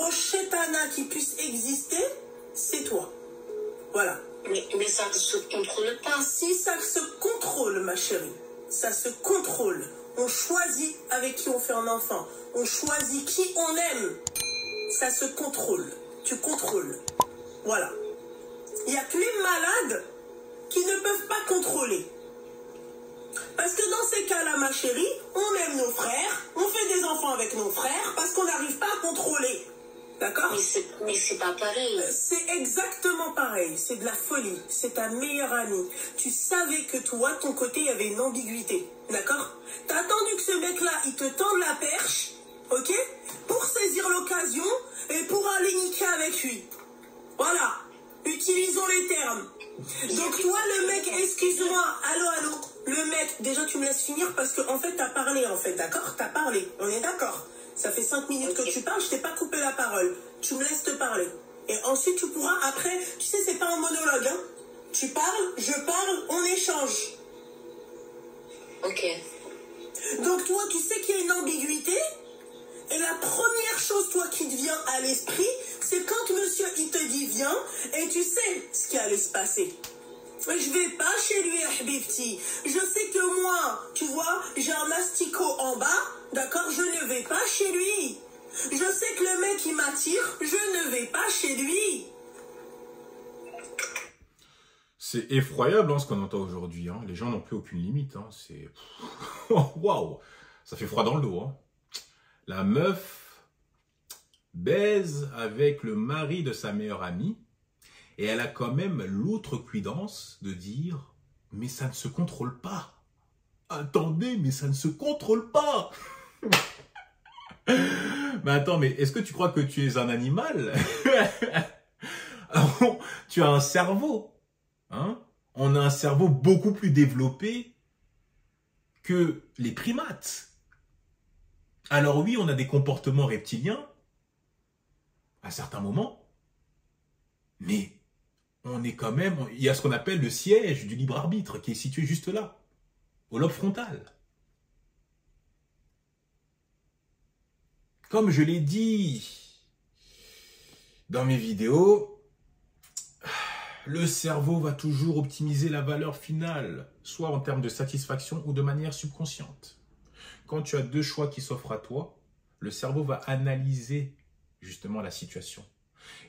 gros chétana qui puisse exister, c'est toi. Voilà. Mais ça ne se contrôle pas. Si ça se contrôle, ma chérie, ça se contrôle. On choisit avec qui on fait un enfant. On choisit qui on aime. Ça se contrôle. Tu contrôles. Voilà. Il n'y a que les malades qui ne peuvent pas contrôler. Parce que dans ces cas-là, ma chérie, on aime nos frères, on fait des enfants avec nos frères parce qu'on n'arrive pas à contrôler. D'accord? Mais c'est pas pareil. C'est exactement pareil. C'est de la folie. C'est ta meilleure amie. Tu savais que toi, ton côté, il y avait une ambiguïté. D'accord? T'as attendu que ce mec-là, il te tende la perche, ok? Pour saisir l'occasion et pour aller niquer avec lui. Voilà. Utilisons les termes. Donc toi, le mec, excuse-moi. Allô? Le mec, déjà, tu me laisses finir parce que, en fait, t'as parlé, en fait. D'accord? T'as parlé. On est d'accord? Ça fait 5 minutes que tu parles, je t'ai pas coupé la parole. Tu me laisses te parler. Et ensuite, tu pourras, après, tu sais, c'est pas un monologue, hein. Tu parles, je parle, on échange. Ok. Donc, toi, tu sais qu'il y a une ambiguïté. Et la première chose, toi, qui te vient à l'esprit, c'est quand monsieur, il te dit viens, et tu sais ce qui allait se passer. Je vais pas chez lui, Habibti. Je sais que moi, tu vois, j'ai un asticot en bas, d'accord, je ne vais pas chez lui. Je sais que le mec, il m'attire, je ne vais pas chez lui. C'est effroyable, hein, ce qu'on entend aujourd'hui. Hein. Les gens n'ont plus aucune limite. Hein. C'est... Waouh! Ça fait froid dans le dos. Hein. La meuf baise avec le mari de sa meilleure amie. Et elle a quand même l'outrecuidance de dire « Mais ça ne se contrôle pas. Attendez, mais ça ne se contrôle pas. » Mais attends, mais est-ce que tu crois que tu es un animal? Tu as un cerveau. Hein? On a un cerveau beaucoup plus développé que les primates. Alors oui, on a des comportements reptiliens à certains moments, mais on est quand même, il y a ce qu'on appelle le siège du libre arbitre qui est situé juste là, au lobe frontal. Comme je l'ai dit dans mes vidéos, le cerveau va toujours optimiser la valeur finale, soit en termes de satisfaction ou de manière subconsciente. Quand tu as deux choix qui s'offrent à toi, le cerveau va analyser justement la situation.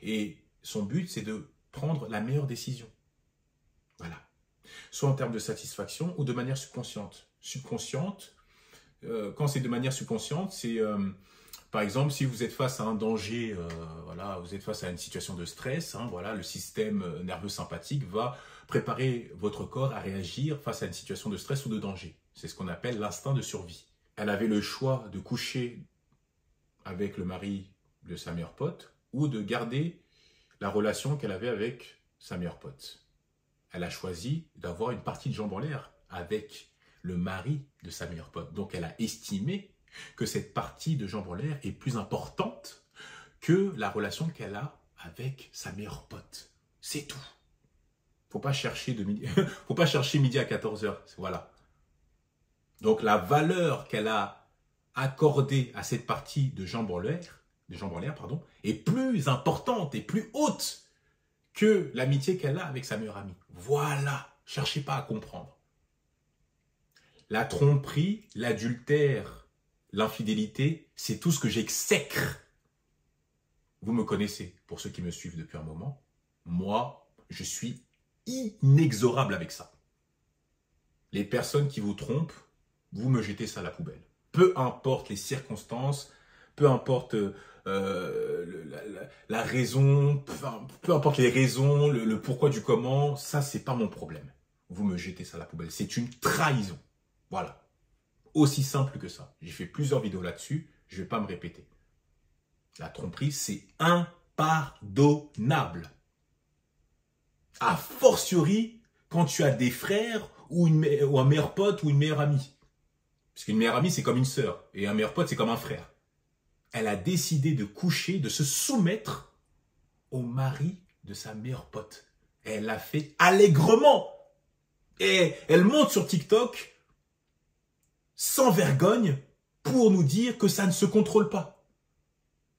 Et son but, c'est de prendre la meilleure décision. Voilà. Soit en termes de satisfaction ou de manière subconsciente. Subconsciente, quand c'est de manière subconsciente, c'est par exemple si vous êtes face à un danger, voilà, vous êtes face à une situation de stress, hein, voilà, le système nerveux sympathique va préparer votre corps à réagir face à une situation de stress ou de danger. C'est ce qu'on appelle l'instinct de survie. Elle avait le choix de coucher avec le mari de sa meilleure pote ou de garder la relation qu'elle avait avec sa meilleure pote. Elle a choisi d'avoir une partie de jambes en l'air avec le mari de sa meilleure pote. Donc elle a estimé que cette partie de jambes en l'air est plus importante que la relation qu'elle a avec sa meilleure pote. C'est tout. Faut pas chercher faut pas chercher midi à 14h. Voilà. Donc la valeur qu'elle a accordée à cette partie de jambes en l'air, est plus importante et plus haute que l'amitié qu'elle a avec sa meilleure amie. Voilà, cherchez pas à comprendre. La tromperie, l'adultère, l'infidélité, c'est tout ce que j'exècre. Vous me connaissez, pour ceux qui me suivent depuis un moment. Moi, je suis inexorable avec ça. Les personnes qui vous trompent, vous me jetez ça à la poubelle. Peu importe les circonstances, peu importe la raison, peu importe les raisons, le pourquoi du comment, ça, c'est pas mon problème. Vous me jetez ça à la poubelle. C'est une trahison. Voilà. Aussi simple que ça. J'ai fait plusieurs vidéos là-dessus. Je ne vais pas me répéter. La tromperie, c'est impardonnable. A fortiori, quand tu as des frères ou un meilleur pote ou une meilleure amie. Parce qu'une meilleure amie, c'est comme une sœur. Et un meilleur pote, c'est comme un frère. Elle a décidé de coucher, de se soumettre au mari de sa meilleure pote. Et elle l'a fait allègrement. Et elle monte sur TikTok sans vergogne pour nous dire que ça ne se contrôle pas.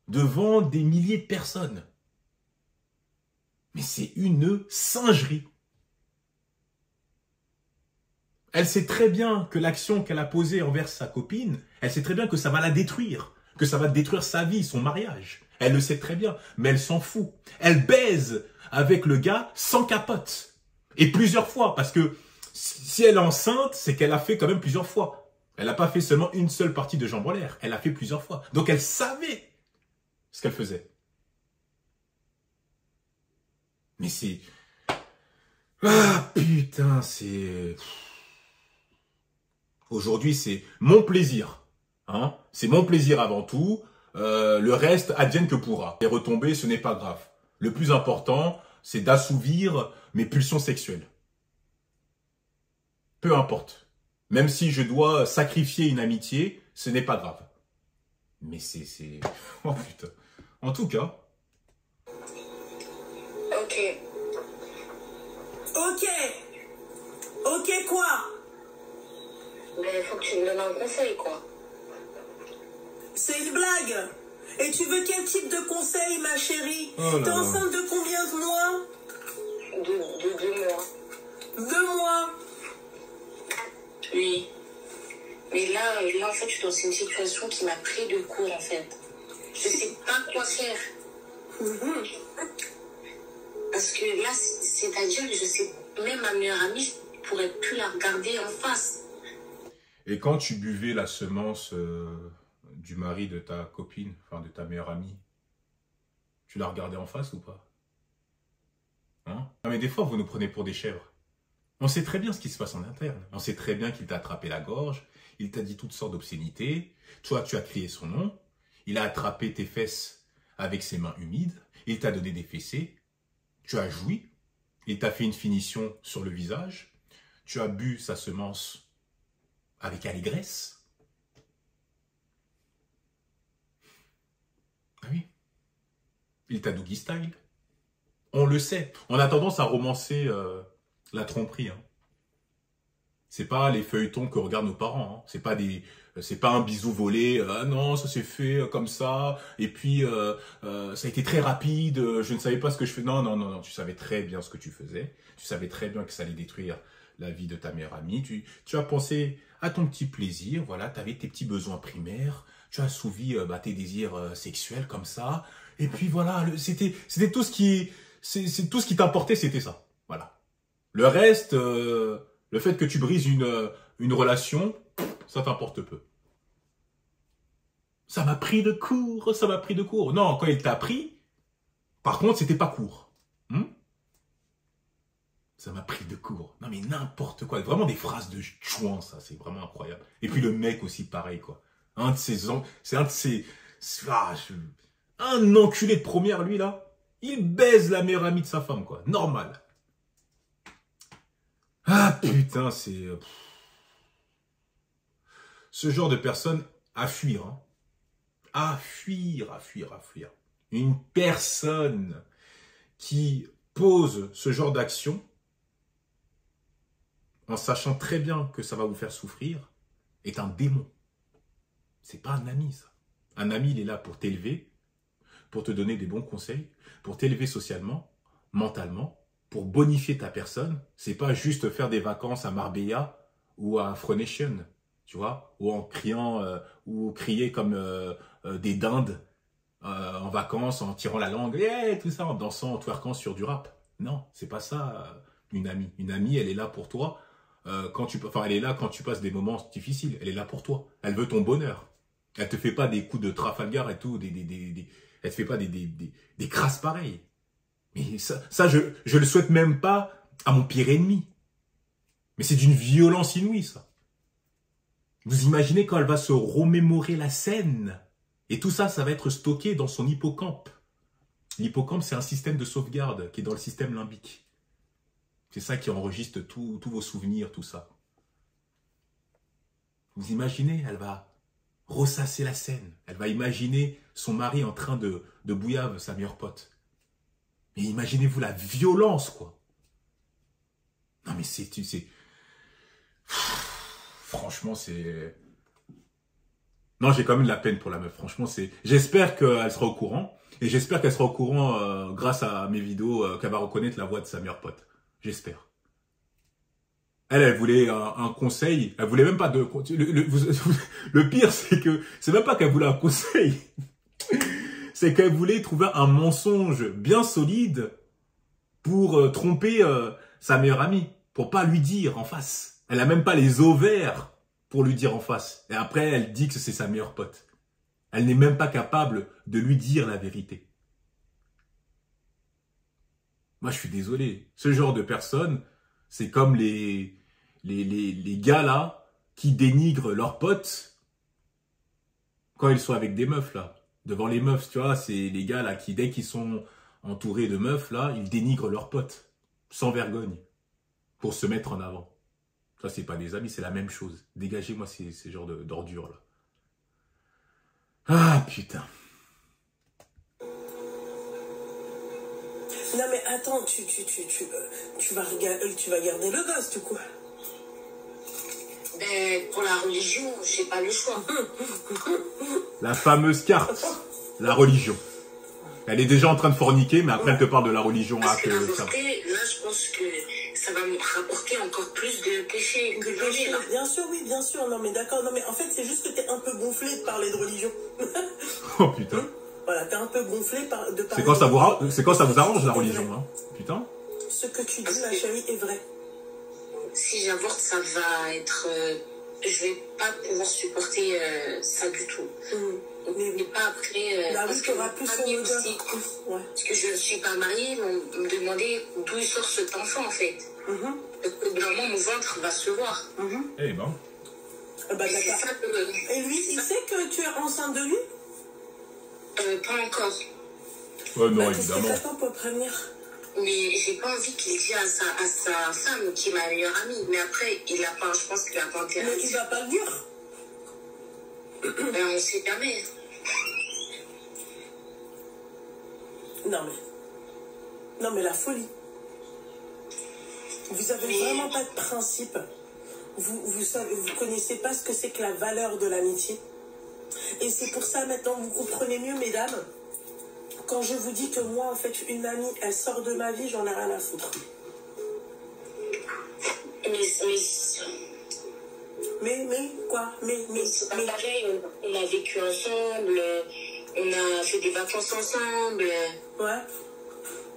devant des milliers de personnes. Mais c'est une singerie. Elle sait très bien que l'action qu'elle a posée envers sa copine, elle sait très bien que ça va la détruire, que ça va détruire sa vie, son mariage. Elle le sait très bien, mais elle s'en fout. Elle baise avec le gars sans capote. Et plusieurs fois, parce que si elle est enceinte, c'est qu'elle a fait quand même plusieurs fois. Elle n'a pas fait seulement une seule partie de jambes en l'air. Elle a fait plusieurs fois. Donc elle savait ce qu'elle faisait. Mais c'est... Ah putain, c'est... Aujourd'hui, c'est mon plaisir. Hein, c'est mon plaisir avant tout. Le reste, advienne que pourra. Les retombées, ce n'est pas grave. Le plus important, c'est d'assouvir mes pulsions sexuelles. Peu importe. Même si je dois sacrifier une amitié, ce n'est pas grave. Mais c'est... Oh putain. En tout cas... Ok. Ok. Ok quoi? Mais faut que tu me donnes un conseil, quoi. C'est une blague. Et tu veux quel type de conseil, ma chérie? Oh là T'es là. enceinte de combien de mois? De 2 mois. 2 mois. Oui. Mais là, en fait, je suis dans une situation qui m'a pris de court, en fait. Je sais pas quoi faire. Parce que là, c'est-à-dire que je sais, même ma meilleure amie, je pourrais plus la regarder en face. Et quand tu buvais la semence du mari de ta copine, enfin de ta meilleure amie, tu la regardais en face ou pas? Hein? Non mais des fois, vous nous prenez pour des chèvres. On sait très bien ce qui se passe en interne. On sait très bien qu'il t'a attrapé la gorge, il t'a dit toutes sortes d'obscénités, toi tu as crié son nom, il a attrapé tes fesses avec ses mains humides, il t'a donné des fessées, tu as joui, il t'a fait une finition sur le visage, tu as bu sa semence avec allégresse. Ah oui. Il t'a doggy style. On le sait. On a tendance à romancer la tromperie. Hein. C'est pas les feuilletons que regardent nos parents. Hein. C'est pas un bisou volé. Ah non, ça s'est fait comme ça. Et puis ça a été très rapide. Je ne savais pas ce que je fais. Non, non, non, non. Tu savais très bien ce que tu faisais. Tu savais très bien que ça allait détruire la vie de ta meilleure amie. Tu as pensé à ton petit plaisir. Voilà, tu avais tes petits besoins primaires. Tu as assouvi tes désirs sexuels comme ça. Et puis voilà, c'était tout ce qui... C'est tout ce qui t'importait, c'était ça. Voilà. Le reste, le fait que tu brises une relation, ça t'importe peu. Ça m'a pris de court, ça m'a pris de court. Non, quand il t'a pris, par contre, c'était pas court. Ça m'a pris de court. Non mais n'importe quoi. Vraiment des phrases de chouin, ça. C'est vraiment incroyable. Et puis le mec aussi, pareil, quoi. C'est un de ses... un enculé de première, lui, là. Il baise la meilleure amie de sa femme, quoi. Normal. Ah, putain, c'est... Ce genre de personne à fuir. Hein. À fuir, à fuir, à fuir. Une personne qui pose ce genre d'action en sachant très bien que ça va vous faire souffrir est un démon. C'est pas un ami, ça. Un ami, il est là pour t'élever, pour te donner des bons conseils, pour t'élever socialement, mentalement, pour bonifier ta personne. C'est pas juste faire des vacances à Marbella ou à Fronation, tu vois, ou en criant, ou crier comme des dindes en vacances, en tirant la langue, yeah, tout ça, en dansant, en twerkant sur du rap. Non, c'est pas ça, une amie. Une amie, elle est là pour toi elle est là quand tu passes des moments difficiles. Elle est là pour toi. Elle veut ton bonheur. Elle te fait pas des coups de Trafalgar et tout, elle te fait pas des crasses pareilles. Mais ça je le souhaite même pas à mon pire ennemi. Mais c'est d'une violence inouïe, ça. Vous imaginez quand elle va se remémorer la scène. Et tout ça, ça va être stocké dans son hippocampe. L'hippocampe, c'est un système de sauvegarde qui est dans le système limbique. C'est ça qui enregistre tous vos souvenirs, tout ça. Vous imaginez, elle va ressasser la scène. Elle va imaginer son mari en train de bouillave sa meilleure pote. Mais imaginez-vous la violence, quoi. Non, mais c'est... Franchement, c'est... Non, j'ai quand même de la peine pour la meuf. Franchement, j'espère qu'elle sera au courant. Et j'espère qu'elle sera au courant grâce à mes vidéos, qu'elle va reconnaître la voix de sa meilleure pote. J'espère. Elle voulait un conseil. Elle voulait même pas de... Le pire, c'est même pas qu'elle voulait un conseil. C'est qu'elle voulait trouver un mensonge bien solide pour tromper sa meilleure amie. Pour pas lui dire en face. Elle a même pas les ovaires pour lui dire en face. Et après, elle dit que c'est sa meilleure pote. Elle n'est même pas capable de lui dire la vérité. Moi, je suis désolé. Ce genre de personnes, c'est comme les gars là qui dénigrent leurs potes quand ils sont avec des meufs là. Devant les meufs, tu vois, c'est les gars là qui, dès qu'ils sont entourés de meufs là, ils dénigrent leurs potes. Sans vergogne. Pour se mettre en avant. Ça, c'est pas des amis, c'est la même chose. Dégagez-moi ces genres d'ordures là. Ah, putain. Non mais attends, tu vas garder le gosse du coup. Ben, pour la religion, j'ai pas le choix. La fameuse carte, la religion. Elle est déjà en train de forniquer, mais après elle te parle de la religion. Parce que l'avorter, là je pense que ça va me rapporter encore plus de péchés que j'en ai là. Bien sûr, oui, bien sûr. Non mais d'accord, non mais en fait c'est juste que t'es un peu gonflé de parler de religion. Oh putain. Voilà, t'es un peu gonflé de parler de C'est quand ça vous arrange la religion, hein. Putain. Ce que tu dis, ma chérie, est vrai. Si j'avorte, ça va être... je vais pas pouvoir supporter ça du tout. Mais pas après... Bah oui, t'auras plus son odeur. Ouais. Parce que je ne suis pas mariée, on me demandait d'où il sort cet enfant en fait. Normalement, mon ventre va se voir. Eh ben. Bah, et lui, il sait que tu es enceinte de lui? Pas encore. Ouais, non, Qu'est-ce que évidemment. t'attends pour prévenir? Mais j'ai pas envie qu'il dise à sa femme, qui est ma meilleure amie. Mais après, il a pas, je pense qu'il a pas intérêt. Mais il va pas le dire. Ben, on sait jamais. Non mais la folie. Vous avez vraiment pas de principe. Vous connaissez pas ce que c'est que la valeur de l'amitié. Et c'est pour ça maintenant vous comprenez mieux, mesdames. Quand je vous dis que moi, en fait, une amie, elle sort de ma vie, j'en ai rien à foutre. Mais quoi? C'est pas pareil, on a vécu ensemble, on a fait des vacances ensemble. Ouais.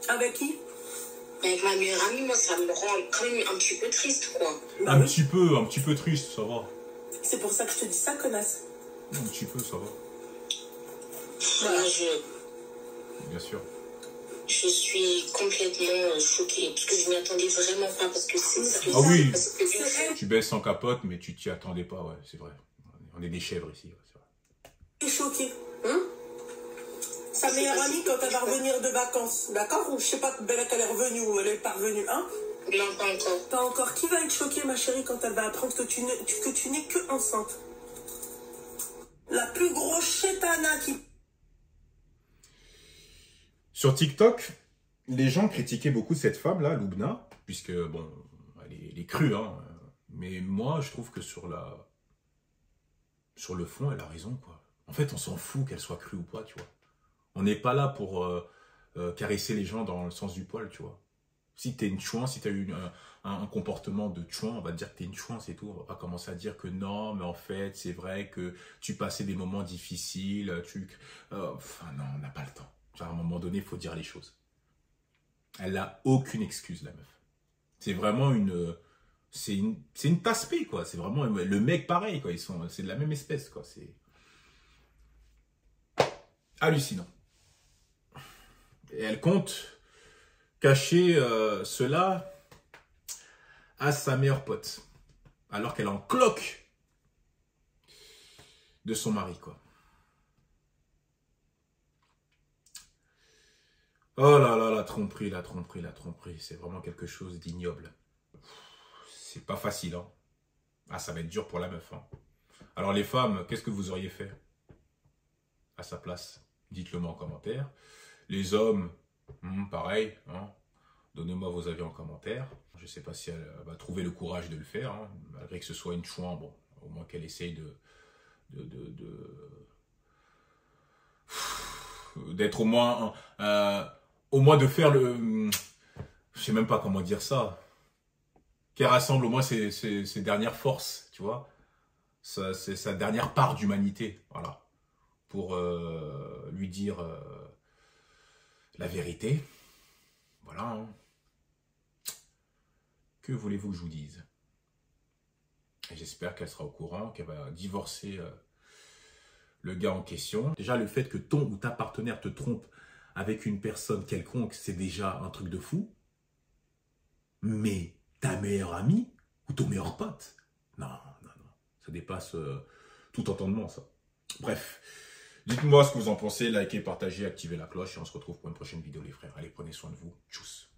Avec qui? Avec ma meilleure amie, moi, ça me rend quand même un petit peu triste, quoi. Bah un oui. petit peu triste, ça va. C'est pour ça que je te dis ça, connasse. Un petit peu, ça va. Voilà. Bien sûr. Je suis complètement choquée, parce que je m'y attendais vraiment pas, parce que c'est ça. Ah oui, parce que tu baisses sans capote, mais tu t'y attendais pas, ouais, c'est vrai. On est des chèvres ici, ouais, c'est vrai. T'es choquée, hein? Sa meilleure amie, quand elle va revenir de vacances, d'accord? Ou je sais pas, Bella, qu'elle est revenue ou elle est pas revenue, hein? Non, pas encore. Pas encore. Qui va être choquée, ma chérie, quand elle va apprendre que tu n'es que enceinte? La plus grosse chétana qui... Sur TikTok, les gens critiquaient beaucoup cette femme-là, Loubna, puisque, bon, elle est crue, hein. Mais moi, je trouve que sur le fond, elle a raison, quoi. En fait, on s'en fout qu'elle soit crue ou pas, tu vois. On n'est pas là pour caresser les gens dans le sens du poil, tu vois. Si t'es une chouin, si t'as eu un comportement de chouin, on va te dire que t'es une chouin, c'est tout. On va pas commencer à dire que non, mais en fait, c'est vrai que tu passais des moments difficiles, enfin, non, on n'a pas le temps. Genre, à un moment donné, il faut dire les choses. Elle n'a aucune excuse, la meuf. C'est vraiment c'est une tasse-paix, quoi. C'est vraiment le mec pareil, quoi. C'est de la même espèce, quoi. C'est hallucinant. Et elle compte cacher cela à sa meilleure pote. Alors qu'elle est en cloque de son mari, quoi. Oh là là, la tromperie. C'est vraiment quelque chose d'ignoble. C'est pas facile, hein. Ah, ça va être dur pour la meuf, hein. Alors les femmes, qu'est-ce que vous auriez fait à sa place? Dites-le moi en commentaire. Les hommes, pareil, hein. Donnez-moi vos avis en commentaire. Je ne sais pas si elle va trouver le courage de le faire, hein. Malgré que ce soit une chouin, bon, au moins qu'elle essaye d'être au moins de faire le... Je sais même pas comment dire ça. Qui rassemble au moins ses dernières forces, tu vois. C'est sa dernière part d'humanité, voilà. Pour lui dire la vérité. Voilà. Hein. Que voulez-vous que je vous dise? Et j'espère qu'elle sera au courant, qu'elle va divorcer le gars en question. Déjà, le fait que ton ou ta partenaire te trompe avec une personne quelconque, c'est déjà un truc de fou. Mais ta meilleure amie ou ton meilleur pote, non. Ça dépasse tout entendement, ça. Bref, dites-moi ce que vous en pensez, likez, partagez, activez la cloche et on se retrouve pour une prochaine vidéo, les frères. Allez, prenez soin de vous. Tchuss.